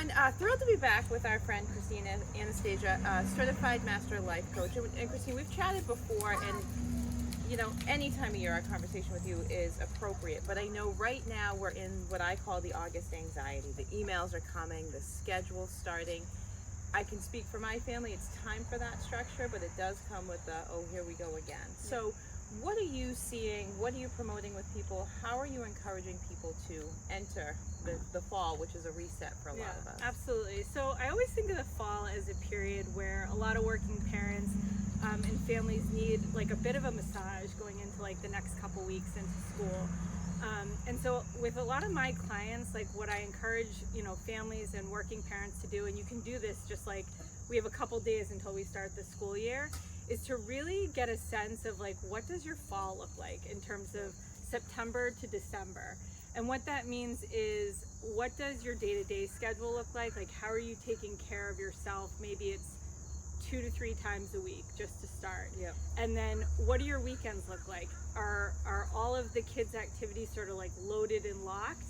everyone. Thrilled to be back with our friend Christina Anastasia, certified master life coach. And Christine, we've chatted before, and you know, any time of year our conversation with you is appropriate. But I know right now we're in what I call the August anxiety. The emails are coming, the schedule's starting. I can speak for my family. It's time for that structure, but it does come with the, oh, here we go again. So what are you seeing? What are you promoting with people? How are you encouraging people to enter the fall, which is a reset for a lot of us? Absolutely. So I always think of the fall as a period where a lot of working parents and families need like a bit of a massage going into like the next couple weeks into school. And so with a lot of my clients, like what I encourage, you know, families and working parents to do, and you can do this just like we have a couple days until we start the school year, is to really get a sense of like, what does your fall look like in terms of September to December? And what that means is, what does your day-to-day schedule look like? Like, how are you taking care of yourself? Maybe it's 2 to 3 times a week just to start. Yeah. And then what do your weekends look like? Are all of the kids' activities sort of like loaded and locked?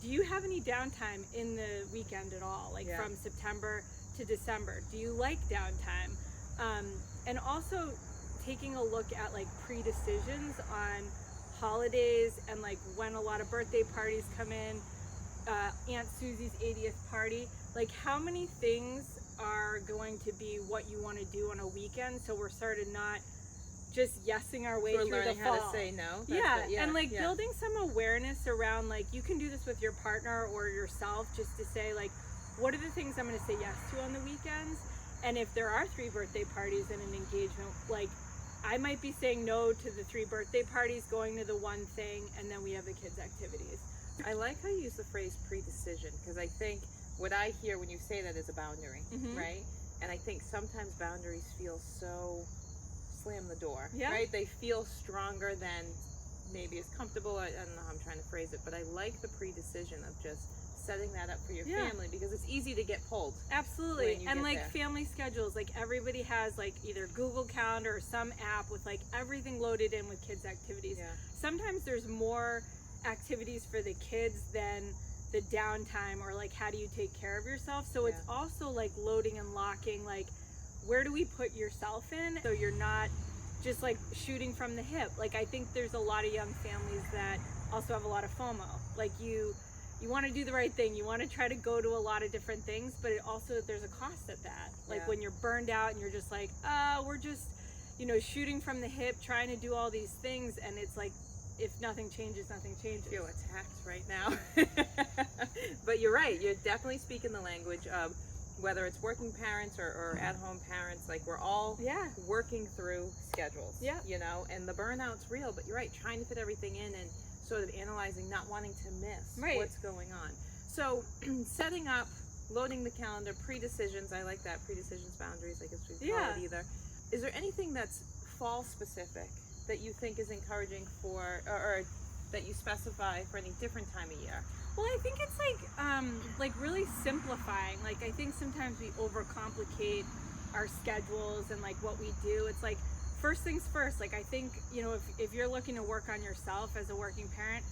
Do you have any downtime in the weekend at all? Like from September to December? Do you like downtime? And also taking a look at like pre-decisions on holidays and like when a lot of birthday parties come in, Aunt Susie's 80th party, like how many things are going to be what you want to do on a weekend, so we're sort of not just yesing our way through the fall. We're learning how to say no. And like building some awareness around like, you can do this with your partner or yourself, just to say like, what are the things I'm going to say yes to on the weekends? And if there are 3 birthday parties and an engagement, like I might be saying no to the 3 birthday parties, going to the one thing, and then we have the kids' activities. I like how you use the phrase pre-decision, because I think what I hear when you say that is a boundary, right? And I think sometimes boundaries feel so slam the door, right? They feel stronger than maybe is comfortable. I don't know how I'm trying to phrase it, but I like the pre-decision of just setting that up for your family, because it's easy to get pulled. Absolutely. And like family schedules, like everybody has like either Google Calendar or some app with like everything loaded in with kids' activities. Sometimes there's more activities for the kids than the downtime, or like how do you take care of yourself. So it's also like loading and locking, like where do we put yourself in so you're not just like shooting from the hip. Like I think there's a lot of young families that also have a lot of FOMO. Like you want to do the right thing, you want to try to go to a lot of different things, but it also, there's a cost at that. Like when you're burned out and you're just like, we're just, you know, shooting from the hip, trying to do all these things, and it's like, if nothing changes, nothing changes. I feel attacked right now. But you're right, you're definitely speaking the language of whether it's working parents or at-home parents. Like we're all working through schedules, you know, and the burnout's real, but you're right, trying to fit everything in and sort of analyzing, not wanting to miss what's going on. So setting up, loading the calendar, pre-decisions, I like that, pre-decisions, boundaries, I guess we call it either. Is there anything that's fall specific that you think is encouraging for, or that you specify for any different time of year? Well, I think it's like really simplifying. Like I think sometimes we overcomplicate our schedules and like what we do. It's like, first things first. Like I think, you know, if you're looking to work on yourself as a working parent,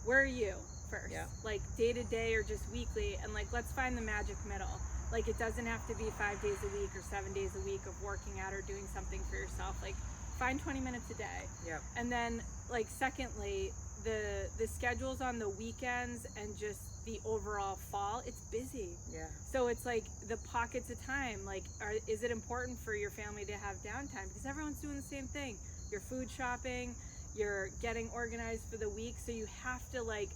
where are you first? Like day to day or just weekly, and like let's find the magic middle. Like it doesn't have to be 5 days a week or 7 days a week of working out or doing something for yourself. Like find 20 minutes a day. And then like secondly, the schedules on the weekends and just the overall fall, it's busy. So it's like the pockets of time, like is it important for your family to have downtime? Because everyone's doing the same thing. You're food shopping, you're getting organized for the week, so you have to like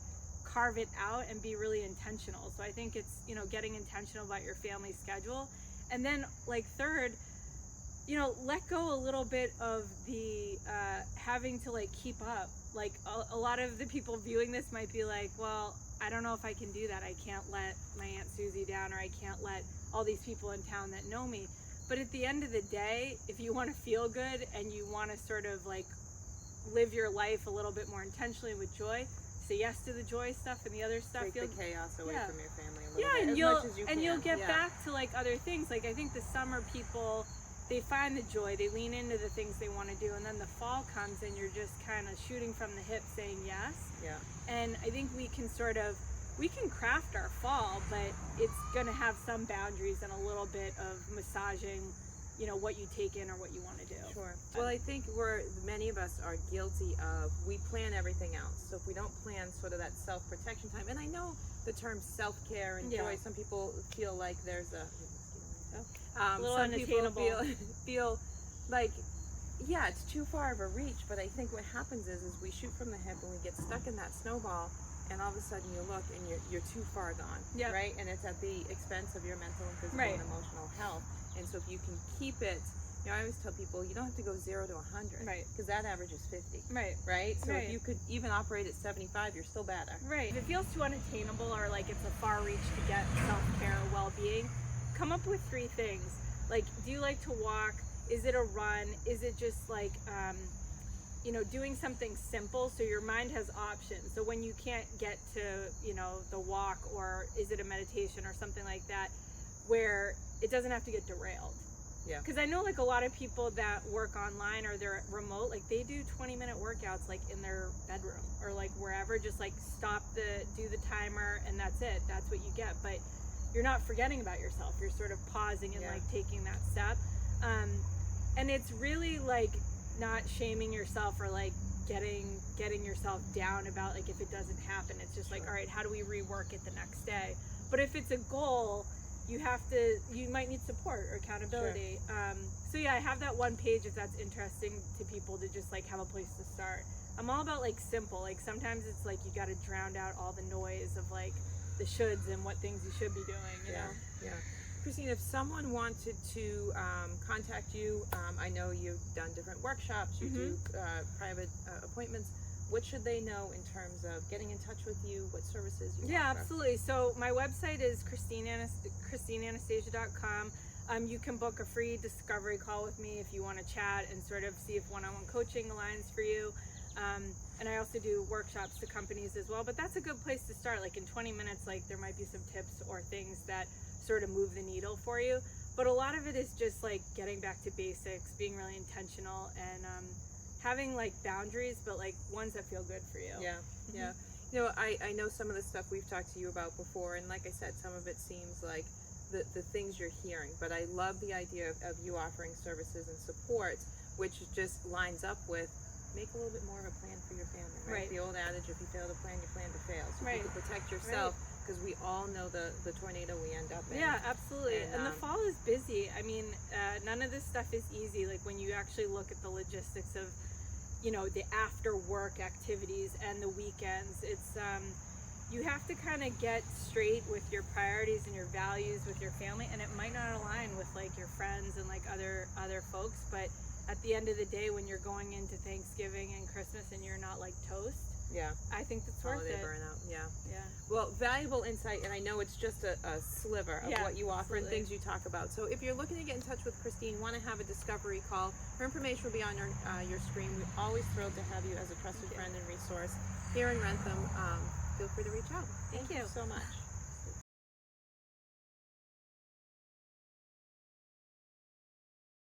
carve it out and be really intentional. So I think it's, you know, getting intentional about your family schedule. And then like third, you know, let go a little bit of the having to like keep up. Like a lot of the people viewing this might be like, well, I don't know if I can do that. I can't let my Aunt Susie down, or I can't let all these people in town that know me. But at the end of the day, if you want to feel good and you want to sort of like live your life a little bit more intentionally with joy, say yes to the joy stuff and the other stuff. Take the chaos away from your family a little bit, as much as you can. And you'll get back to like other things. Like I think the summer people, they find the joy, they lean into the things they want to do, and then the fall comes and you're just kind of shooting from the hip saying yes. And I think we can sort of we can craft our fall, but it's going to have some boundaries and a little bit of massaging, you know, what you take in or what you want to do. Sure. Well, I think many of us are guilty of, we plan everything else. So if we don't plan sort of that self-protection time, and I know the term self-care and joy, some people feel like there's a little some unattainable. people feel like, yeah, it's too far of a reach, but I think what happens is we shoot from the hip and we get stuck in that snowball, and all of a sudden you look and you're too far gone, right? And it's at the expense of your mental and physical and emotional health. And so if you can keep it, you know, I always tell people you don't have to go 0 to 100, because that average is 50, right? So if you could even operate at 75, you're still better. Right. If it feels too unattainable or like it's a far reach to get self-care or well-being, come up with 3 things. Like, do you like to walk? Is it a run? Is it just like, you know, doing something simple so your mind has options? So when you can't get to, you know, the walk, or is it a meditation or something like that, where it doesn't have to get derailed. Yeah. Because I know like a lot of people that work online or they're remote, like they do 20-minute workouts like in their bedroom or like wherever, just like do the timer and that's it. That's what you get. But you're not forgetting about yourself. You're sort of pausing and like taking that step. And it's really like not shaming yourself or like getting yourself down about like if it doesn't happen. It's just like, all right, how do we rework it the next day? But if it's a goal, you might need support or accountability. So yeah, I have that one page if that's interesting to people, to just like have a place to start. I'm all about like simple. Like sometimes it's like you got to drown out all the noise of like the shoulds and what things you should be doing, you know? Yeah. Christine, if someone wanted to contact you, I know you've done different workshops, you do private appointments. What should they know in terms of getting in touch with you? What services you offer? Yeah, absolutely. So my website is christineanastasia.com. You can book a free discovery call with me if you want to chat and sort of see if one-on-one coaching aligns for you. And I also do workshops to companies as well. But that's a good place to start. Like in 20 minutes, like there might be some tips or things that sort of move the needle for you. But a lot of it is just like getting back to basics, being really intentional, and having like boundaries, but like ones that feel good for you. Yeah. You know, I know some of the stuff we've talked to you about before, and like I said, some of it seems like the things you're hearing, but I love the idea of you offering services and support, which just lines up with make a little bit more of a plan for your family, right? The old adage, if you fail to plan, you plan to fail. So you can protect yourself, because we all know the tornado we end up in. Yeah, absolutely. And the fall is busy. I mean, none of this stuff is easy. Like when you actually look at the logistics of, you know, the after work activities and the weekends, it's you have to kind of get straight with your priorities and your values with your family, and it might not align with like your friends and like other folks, but at the end of the day, when you're going into Thanksgiving and Christmas and you're not like toast, I think that's worth it. Burnout. Yeah. Well, valuable insight, and I know it's just a sliver of what you offer and things you talk about. So if you're looking to get in touch with Christine, want to have a discovery call, her information will be on your screen. We're always thrilled to have you as a trusted friend and resource here in Rentham. Feel free to reach out. Thank you so much.